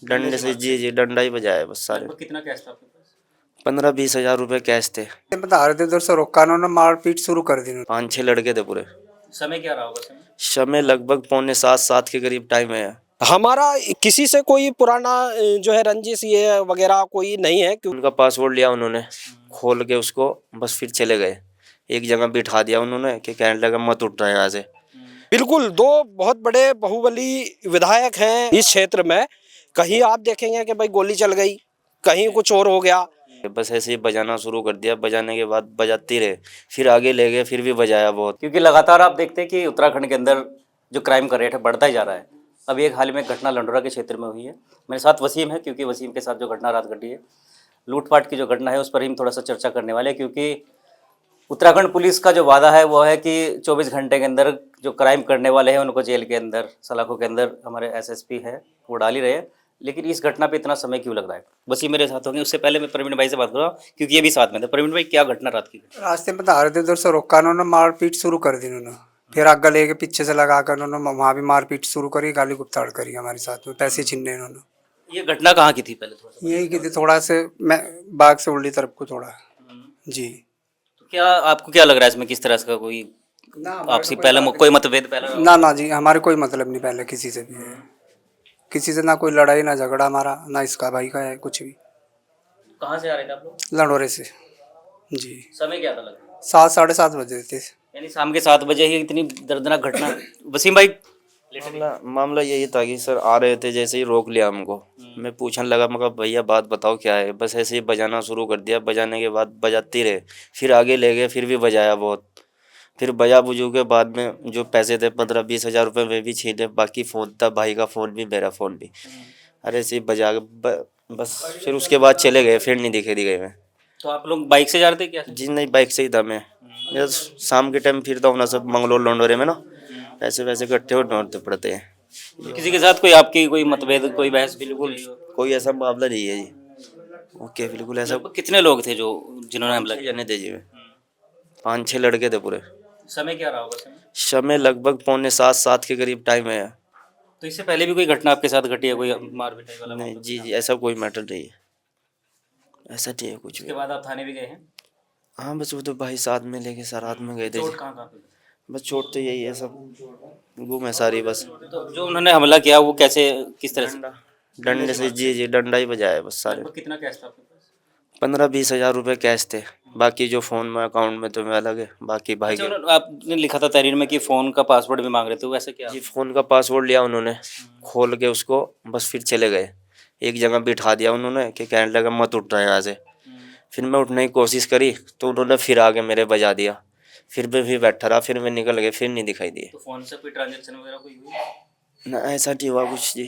डंडे से, जी जी, डंडा ही बजाया बस सारे। लगभग कितना कैश था आपके पास? 15-20 हजार रुपए कैश थे। बता रहे थे उधर से रोका, उन्होंने मारपीट शुरू कर दी। 5-6 लड़के थे पूरे। समय क्या रहा होगा? समय समय लगभग 6:45-7 के करीब टाइम है। हमारा किसी से कोई पुराना जो है रंजिश ये वगैरह कोई नहीं है। उनका पासवर्ड लिया उन्होंने, खोल के उसको बस फिर चले गए। एक जगह बिठा दिया उन्होंने कि कहने लगा मत उठना यहाँ से। बिल्कुल, दो बहुत बड़े बाहुबली विधायक हैं इस क्षेत्र में। कहीं आप देखेंगे कि भाई गोली चल गई, कहीं कुछ और हो गया। बस ऐसे ही बजाना शुरू कर दिया, बजाने के बाद बजाती रहे, फिर आगे ले गए, फिर भी बजाया बहुत। क्योंकि लगातार आप देखते हैं कि उत्तराखंड के अंदर जो क्राइम का रेट है बढ़ता ही जा रहा है। अभी एक हाल ही में घटना लंडोरा के क्षेत्र में हुई है। मेरे साथ वसीम है, क्योंकि वसीम के साथ जो घटना रात घटी है, लूटपाट की जो घटना है, उस पर ही हम थोड़ा सा चर्चा करने वाले हैं। क्योंकि उत्तराखंड पुलिस का जो वादा है वो है कि 24 घंटे के अंदर जो क्राइम करने वाले हैं उनको जेल के अंदर, सलाखों के अंदर हमारे एसएसपी है वो डाल ही रहे हैं। लेकिन इस घटना पे इतना समय क्यों लग रहा है? वसीम मेरे साथ होंगे। उससे पहले मैं प्रवीण भाई से बात कर रहा हूँ, क्योंकि ये भी साथ में थे। प्रवीण भाई, क्या घटना रात की? रास्ते में बता रहे थे उधर से रोका, उन्होंने मारपीट शुरू कर दी। उन्होंने फिर आगे लेके पीछे से लगा कर उन्होंने वहाँ भी मारपीट शुरू करी, गाली गुप्ताड़ करी हमारे साथ में, पैसे छीने उन्होंने। ये घटना कहाँ की थी पहले थोड़ा सा? यही की थी, थोड़ा से मैं बाग से उल्टी तरफ को थोड़ा। जी। तो क्या आपको क्या लग रहा है इसमें, किस तरह का कोई आपसी पहले कोई मतभेद पहले? ना जी, हमारे कोई मतलब नहीं पहले किसी से भी है। किसी से ना कोई लड़ाई ना झगड़ा हमारा, ना इसका भाई का है कुछ भी। कहाँ से आ रहे थे आप लोग? लंडोरे से। जी। समय क्या था लगभग? 7-7:30 बजे थे। यानी शाम के 7 बजे ही इतनी दर्दनाक घटना। वसीम भाई, मामला यही था कि सर आ रहे थे, जैसे ही रोक लिया हमको। मैं पूछने लगा, मैं कहा भैया बात बताओ क्या है। बस ऐसे ही बजाना शुरू कर दिया, बजाने के बाद बजाती रहे, फिर आगे ले गए, फिर भी बजाया बहुत। फिर बजा बुजू के बाद में जो पैसे थे 15-20 हजार रुपये वे भी छीने, बाकी फ़ोन था, भाई का फ़ोन भी, मेरा फ़ोन भी। अरे ऐसे ही बजा के बस फिर उसके बाद चले गए, फिर नहीं दिखे दिखे मैं। तो आप लोग बाइक से जा रहे थे क्या? जी नहीं, बाइक से ही था मैं। मेरा शाम के टाइम फिरता हूँ ना सब मंगलोर लंडोरे में ना, ऐसे वैसे इकट्ठे हो ढूंढते पड़ते हैं। किसी के साथ कोई आपकी कोई मतभेद, कोई बहस? बिल्कुल कोई ऐसा मामला नहीं है जी। ओके, बिल्कुल ऐसा। कितने लोग थे जो जिन्होंने हमला किया? जाने दीजिए, 5-6 लड़के थे पूरे। समय क्या रहा होगा? समय लगभग 6:45-7 के करीब टाइम है। तो इससे पहले भी कोई घटना आपके साथ घटी है, कोई मार पिटाई वाला? नहीं जी जी, ऐसा कोई मैटर नहीं है, ऐसा नहीं है कुछ भी। उसके बाद आप थाने भी गए हैं? हाँ, बस वो तो भाई साथ में लेके साथ में गए थे। चोट कहाँ पे? बस चोट तो यही है, सब गुम है सारी बस। तो जो उन्होंने हमला किया वो कैसे, किस तरह से? डंडे से, जी जी, डंडा ही बजाया बस सारे। लगभग कितना कैश था आपके पास? 15-20 हजार रुपए कैश थे। बाकी जो फ़ोन में अकाउंट में तो मैं अलग है, बाकी भाई अच्छा, के। आपने लिखा था तहरीर में कि फ़ोन का पासवर्ड भी मांग रहे थे, वो ऐसा क्या? जी, फ़ोन का पासवर्ड लिया उन्होंने, खोल के उसको बस फिर चले गए। एक जगह बिठा दिया उन्होंने कि कहने लगा मत उठना यहाँ से। फिर मैं उठने की कोशिश करी तो उन्होंने फिर आगे मेरे बजा दिया। फिर मैं भी बैठा रहा, फिर मैं निकल गया, फिर नहीं दिखाई दिए। तो फ़ोन से कोई ट्रांजेक्शन वगैरह कोई हुई? ना, ऐसा नहीं हुआ कुछ जी।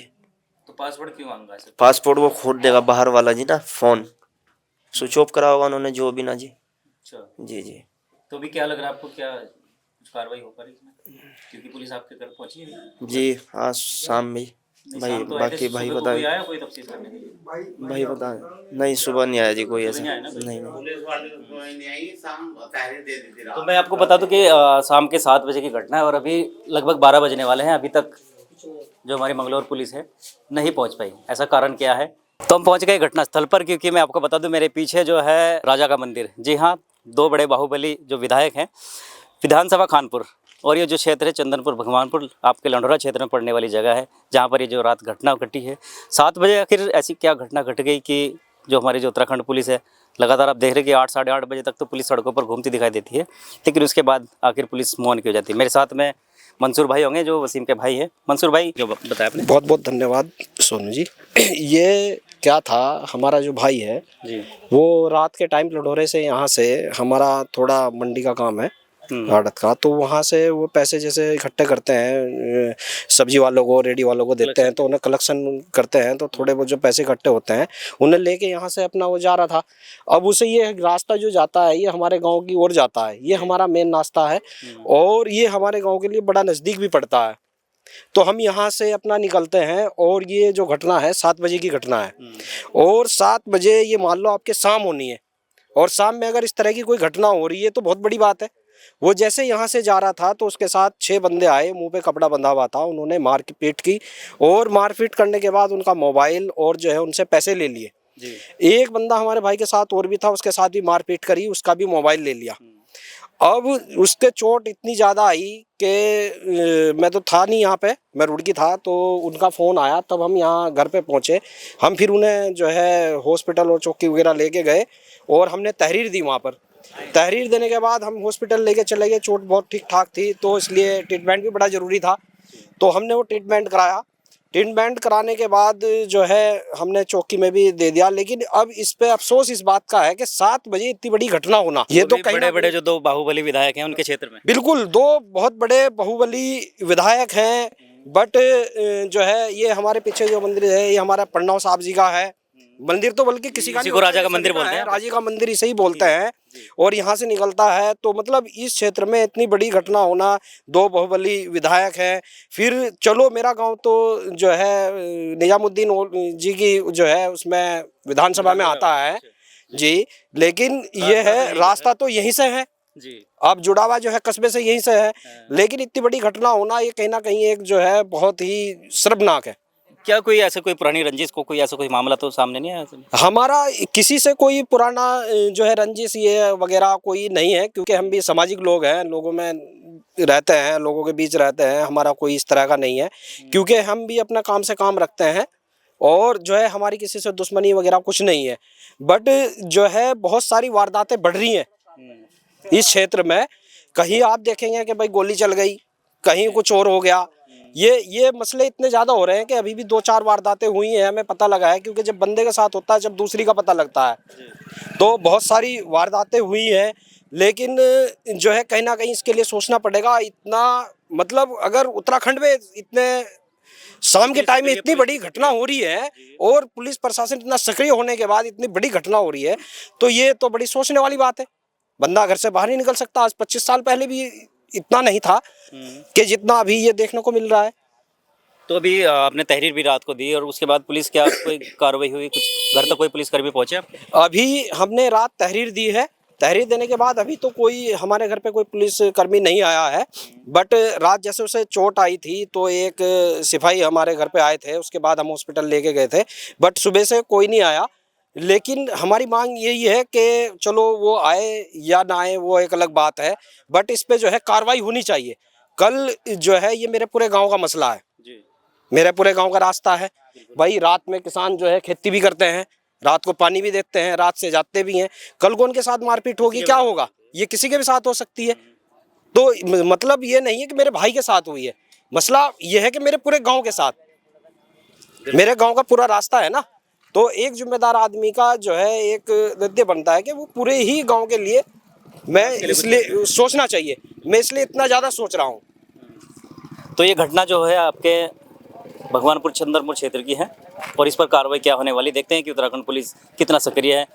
तो पासवर्ड क्यों मांगा ऐसे? पासपोर्ट वो खोल देगा बाहर वाला जी ना, फ़ोन स्विच ऑफ करा होगा उन्होंने जो भी ना जी। अच्छा, जी जी। तो अभी क्या लग रहा है आपको, क्या कुछ कार्रवाई हो पा रही इसमें? क्योंकि पुलिस आपके घर पहुंची है अभी? जी आज शाम में भाई, शाम तो बाकी ऐसे भाई सुबह को बताए। कोई आया कोई तफ्तीश करने के लिए? भाई बताए नहीं, सुबह नहीं आया जी कोई ऐसा। नहीं आया ना कोई? नहीं। तो मैं आपको बता दूं कि शाम के 7 बजे की घटना है और अभी लगभग 12 बजने वाले हैं। अभी तक जो हमारी मंगलौर पुलिस है नहीं पहुंच पाई। ऐसा कारण क्या है? तो हम पहुंच गए घटनास्थल पर, क्योंकि मैं आपको बता दूं मेरे पीछे जो है राजा का मंदिर। जी हाँ, दो बड़े बाहुबली जो विधायक हैं विधानसभा खानपुर, और ये जो क्षेत्र है चंदनपुर भगवानपुर, आपके लंडोरा क्षेत्र में पड़ने वाली जगह है, जहाँ पर ये जो रात घटना घटी है 7 बजे। आखिर ऐसी क्या घटना घट गई कि जो हमारी जो उत्तराखंड पुलिस है, लगातार आप देख रहे हैं कि 8 साढ़े 8 बजे तक तो पुलिस सड़कों पर घूमती दिखाई देती है, लेकिन उसके बाद आखिर पुलिस मौन की हो जाती है। मेरे साथ में मंसूर भाई होंगे जो वसीम के भाई हैं। मंसूर भाई, जो बताया आपने। बहुत बहुत धन्यवाद सोनू जी। ये क्या था, हमारा जो भाई है जी, वो रात के टाइम लंडोरे से, यहाँ से हमारा थोड़ा मंडी का काम है आड़त का, तो वहाँ से वो पैसे जैसे इकट्ठे करते हैं, सब्जी वालों को, रेडी वालों को देते हैं, तो उन्हें कलेक्शन करते हैं, तो थोड़े बहुत जो पैसे इकट्ठे होते हैं उन्हें लेके यहाँ से अपना वो जा रहा था। अब उसे ये रास्ता जो जाता है ये हमारे गांव की ओर जाता है, ये हमारा मेन रास्ता है और ये हमारे गांव के लिए बड़ा नज़दीक भी पड़ता है। तो हम यहाँ से अपना निकलते हैं और ये जो घटना है 7 बजे की घटना है, और 7 बजे ये मान लो आपके शाम होनी है, और शाम में अगर इस तरह की कोई घटना हो रही है तो बहुत बड़ी बात है। वो जैसे यहाँ से जा रहा था तो उसके साथ 6 बंदे आए, मुंह पे कपड़ा बंधा हुआ था, उन्होंने मारपीट की और मारपीट करने के बाद उनका मोबाइल और जो है उनसे पैसे ले लिए। एक बंदा हमारे भाई के साथ और भी था, उसके साथ भी मारपीट करी, उसका भी मोबाइल ले लिया। अब उसके चोट इतनी ज़्यादा आई कि मैं तो था नहीं यहाँ पे, मैं रुड़की था, तो उनका फ़ोन आया, तब हम यहाँ घर पे पहुँचे। हम फिर उन्हें जो है हॉस्पिटल और चौकी वगैरह लेके गए और हमने तहरीर दी वहाँ पर। तहरीर देने के बाद हम हॉस्पिटल लेके चले गए, चोट बहुत ठीक ठाक थी तो इसलिए ट्रीटमेंट भी बड़ा ज़रूरी था, तो हमने वो ट्रीटमेंट कराया। ट्रीटमेंट कराने के बाद जो है हमने चौकी में भी दे दिया। लेकिन अब इस पे अफसोस इस बात का है कि 7 बजे इतनी बड़ी घटना होना, ये तो कहीं बड़े बड़े जो 2 बाहुबली विधायक हैं उनके क्षेत्र में, बिल्कुल 2 बहुत बड़े बाहुबली विधायक हैं, बट जो है ये हमारे पीछे जो मंदिर है ये हमारा पन्नाव साहब जी का है मंदिर, तो बल्कि किसी का इसी नहीं को राजा होता, का मंदिर सभी बोलते हैं। राजा का मंदिर इसे ही बोलते हैं और यहाँ से निकलता है। तो मतलब इस क्षेत्र में इतनी बड़ी घटना होना, 2 बाहुबली विधायक हैं, फिर चलो मेरा गांव तो जो है निजामुद्दीन जी की जो है उसमें विधानसभा में आता है जी, लेकिन ये है रास्ता तो यहीं से है जी, अब जुड़ावा जो है कस्बे से यहीं से है, लेकिन इतनी बड़ी घटना होना ये कहीं ना कहीं एक जो है बहुत ही शर्मनाक है। क्या कोई ऐसे कोई पुरानी रंजिश को कोई ऐसा कोई मामला तो सामने नहीं आया? हमारा किसी से कोई पुराना जो है रंजिश ये वगैरह कोई नहीं है, क्योंकि हम भी सामाजिक लोग हैं, लोगों में रहते हैं, लोगों के बीच रहते हैं, हमारा कोई इस तरह का नहीं है, क्योंकि हम भी अपना काम से काम रखते हैं और जो है हमारी किसी से दुश्मनी वगैरह कुछ नहीं है। बट जो है बहुत सारी वारदातें बढ़ रही हैं इस क्षेत्र में, कहीं आप देखेंगे कि भाई गोली चल गई, कहीं कुछ और हो गया, ये मसले इतने ज़्यादा हो रहे हैं कि अभी भी 2-4 वारदातें हुई हैं, हमें पता लगा है, क्योंकि जब बंदे के साथ होता है जब दूसरी का पता लगता है, तो बहुत सारी वारदातें हुई हैं। लेकिन जो है कहीं ना कहीं इसके लिए सोचना पड़ेगा। इतना मतलब अगर उत्तराखंड में इतने शाम के टाइम में इतनी बड़ी घटना हो रही है और पुलिस प्रशासन इतना सक्रिय होने के बाद इतनी बड़ी घटना हो रही है, तो ये तो बड़ी सोचने वाली बात है। बंदा घर से बाहर नहीं निकल सकता। आज 25 साल पहले भी इतना नहीं था कि जितना अभी ये देखने को मिल रहा है। तो अभी आपने तहरीर भी रात को दी और उसके बाद पुलिस क्या कोई कार्रवाई हुई, कुछ घर तक कोई पुलिसकर्मी पहुंचे? अभी हमने रात तहरीर दी है, तहरीर देने के बाद अभी तो कोई हमारे घर पे कोई पुलिसकर्मी नहीं आया है, बट रात जैसे उसे चोट आई थी तो एक सिपाही हमारे घर पे आए थे, उसके बाद हम हॉस्पिटल लेके गए थे, बट सुबह से कोई नहीं आया। लेकिन हमारी मांग यही है कि चलो वो आए या ना आए वो एक अलग बात है, बट इस पे जो है कार्रवाई होनी चाहिए। कल जो है ये मेरे पूरे गांव का मसला है, मेरे पूरे गांव का रास्ता है भाई। रात में किसान जो है खेती भी करते हैं, रात को पानी भी देते हैं, रात से जाते भी हैं। कल को उनके साथ मारपीट होगी, क्या होगा? ये किसी के भी साथ हो सकती है। तो मतलब ये नहीं है कि मेरे भाई के साथ हुई है, मसला ये है कि मेरे पूरे गाँव के साथ, मेरे गाँव का पूरा रास्ता है ना। तो एक जिम्मेदार आदमी का जो है एक दायित्व बनता है कि वो पूरे ही गांव के लिए, मैं इसलिए सोचना चाहिए, मैं इसलिए इतना ज़्यादा सोच रहा हूँ। तो ये घटना जो है आपके भगवानपुर चंद्रपुर क्षेत्र की है और इस पर कार्रवाई क्या होने वाली, देखते हैं कि उत्तराखंड पुलिस कितना सक्रिय है।